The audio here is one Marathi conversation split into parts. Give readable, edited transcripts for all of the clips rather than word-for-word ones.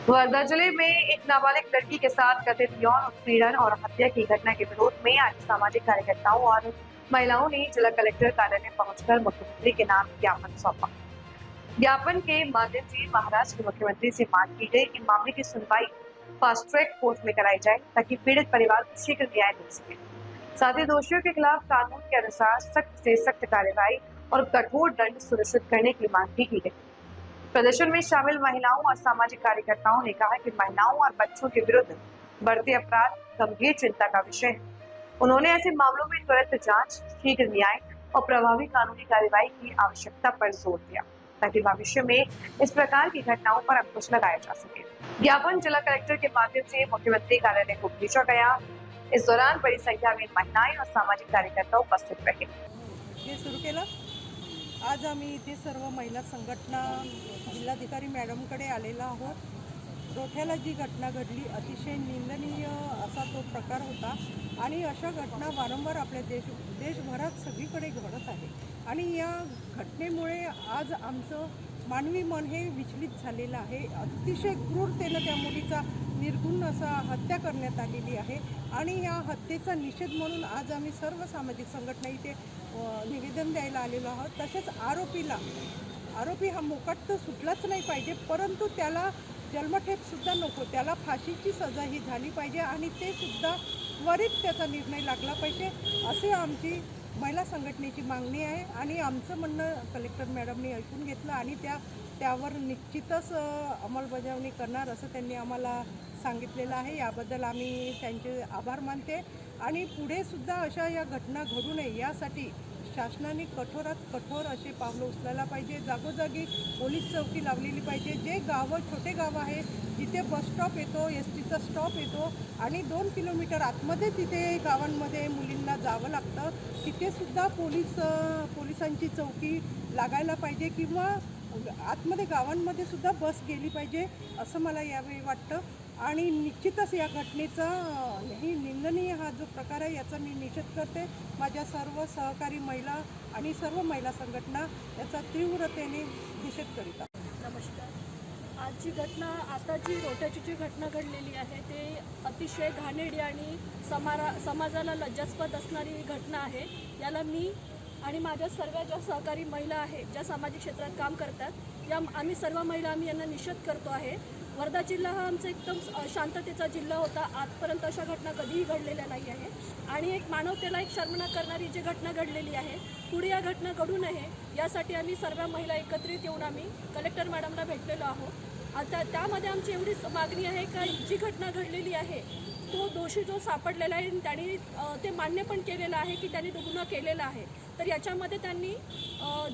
वर्धा जिले में एक नाबालिग लड़की के साथ कथित यौन उत्पीड़न और हत्या की घटना के विरोध में आज सामाजिक कार्यकर्ताओं और महिलाओं ने जिला कलेक्टर कार्यालय पहुंचकर मुख्यमंत्री के नाम ज्ञापन सौंपा। ज्ञापन के माध्यम से महाराष्ट्र के मुख्यमंत्री से मांग की गई कि मामले की सुनवाई फास्ट ट्रैक कोर्ट में कराई जाए ताकि पीड़ित परिवार को शीघ्र न्याय मिल सके। साथ ही दोषियों के खिलाफ कानून के अनुसार सख्त से सख्त कार्रवाई और कठोर दंड सुनिश्चित करने की मांग भी की गई। प्रदर्शन में शामिल महिलाओं और सामाजिक कार्यकर्ताओं ने कहा कि महिलाओं और बच्चों के विरुद्ध बढ़ते अपराध गंभीर चिंता का विषय है। उन्होंने ऐसे मामलों में त्वरित जांच, शीघ्र न्याय और प्रभावी कानूनी कार्रवाई की आवश्यकता पर जोर दिया ताकि भविष्य में इस प्रकार की घटनाओं पर अंकुश लगाया जा सके। ज्ञापन जिला कलेक्टर के माध्यम से मुख्यमंत्री कार्यालय को भेजा गया। इस दौरान बड़ी संख्या में महिलाएं और सामाजिक कार्यकर्ता उपस्थित रहे। हे सुरू केलं। आज आम्ही इथे सर्व महिला संघटना जिल्हाधिकारी मॅडमकडे आलेलो आहोत। रोठ्याला जी घटना घडली अतिशय निंदनीय असा तो प्रकार होता आणि अशा घटना वारंवार आपल्या देशभरात सगळीकडे घडत आहे आणि या घटनेमुळे आज आमचं मानवी मन हे विचलित झालेलं आहे। अतिशय क्रूरतेनं त्या मुलीचा निर्गुण असा हत्या करण्यात आलेली आहे आणि या हत्येचा निषेध म्हणून आज आम्ही सर्व सामाजिक संघटना इथे निवेदन द्यायला आलेलो आहोत। तसेच आरोपी हा मोकाट तर सुटलाच नाही पाहिजे, परंतु त्याला जन्मठेपसुद्धा नको, त्याला फाशीची सजा ही झाली पाहिजे आणि ते सुद्धा त्वरित त्याचा निर्णय लागला पाहिजे असे आमची महिला संघटनेची मागणी आहे आणि आमचं म्हणणं कलेक्टर मॅडमनी ऐकून घेतलं आणि त्यावर निश्चितच अंमलबजावणी करणार असं त्यांनी आम्हाला सांगितलेलं आहे। याबद्दल आम्ही त्यांचे आभार मानते आणि पुढे सुद्धा अशा या घटना घडू नये यासाठी शासनाने कठोरात कठोर असे पावलं उचलायला पाहिजे। जागोजागी पोलीस चौकी लावलेली पाहिजे। जे गावं छोटे गाव आहे जिथे बस स्टॉप येतो, एसटीचा स्टॉप येतो आणि 2 किलोमीटर आतमध्ये तिथे गावांमध्ये मुलींना जावं लागतं, तिथे सुद्धा पोलिसांची चौकी लागायला पाहिजे किंवा आतमध्ये गावांमध्ये सुद्धा बस गेली पाहिजे असं मला यावेळी वाटतं आणि निश्चितच या घटनेचा ही निंदनीय हा जो प्रकार आहे याचा मी निषेध करते। माझ्या सर्व सहकारी महिला आणि सर्व महिला संघटना याचा तीव्रतेने निषेध करीत आहेत। नमस्कार। आज जी घटना आता जी रोट्याची जी घटना घडलेली आहे ते अतिशय घाणेरडी आणि समाजाला लज्जास्पद असणारी घटना आहे। याला मी आणि माझ्या सर्व ज्या सहकारी महिला आहेत ज्या सामाजिक क्षेत्रात काम करतात या आम्ही सर्व महिला आम्ही यांना निषेध करतो आहे। वर्धा जिल्हा हा आमचा एकदम शांततेचा जिल्हा होता। आजपर्यंत अशा घटना कधीही घडलेल्या नाही आहे आणि एक मानवतेला एक शर्मनाक करणारी जी घटना घडलेली आहे पुढे या घटना घडू नये यासाठी आम्ही सर्व महिला एकत्रित येऊन आम्ही कलेक्टर मॅडमला भेटलेलो आहोत। आता त्यामध्ये आमची एवढीच मागणी आहे का जी घटना घडलेली आहे तो दोषी जो सापडलेला आहे त्यांनी ते मान्य पण केलेलं आहे की त्यांनी गुन्हा केलेला आहे, तर याच्यामध्ये त्यांनी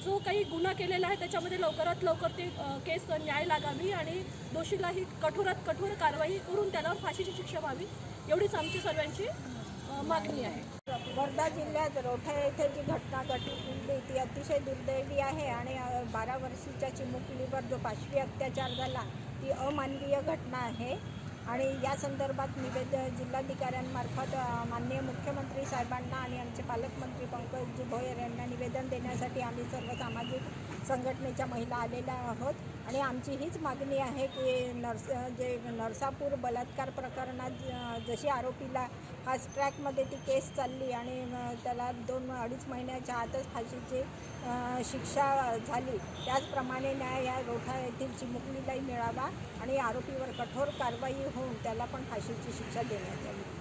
जो काही गुन्हा केलेला आहे त्याच्यामध्ये लवकरात लवकर ते केस न्याय लागावी आणि दोषीलाही कठोरात कठोर कारवाई करून त्याला फाशीची शिक्षा व्हावी एवढीच आमची सर्वांची मागणी आहे। वर्धा जिल्ह्यात रोठा येथे जी घटना घडली ती अतिशय दुर्दैवी आहे आणि 12 वर्षीच्या चिमुकलीवर जो पाशवी अत्याचार झाला ती अमानवीय घटना आहे आणि या संदर्भात जिल्हाधिकाऱ्यांमार्फत माननीय मुख्यमंत्री साहेबांना आणि आमचे पालकमंत्री पंकजी भोयर यांना निवेदन देण्यासाठी आम्ही सर्व सामाजिक संघटनेच्या महिला आलेल्या आहोत आणि आमची हीच मागणी आहे की नरसापूर बलात्कार प्रकरणात जशी आरोपीला फास्ट ट्रॅकमध्ये ती केस चालली आणि त्याला 2-2.5 महिन्याच्या आतच फाशीची शिक्षा झाली, त्याचप्रमाणे न्याय या रोठा येथील चिमुकलीलाही मिळावा आणि आरोपीवर कठोर कारवाई होऊन त्याला पण फाशीची शिक्षा देण्यात यावी।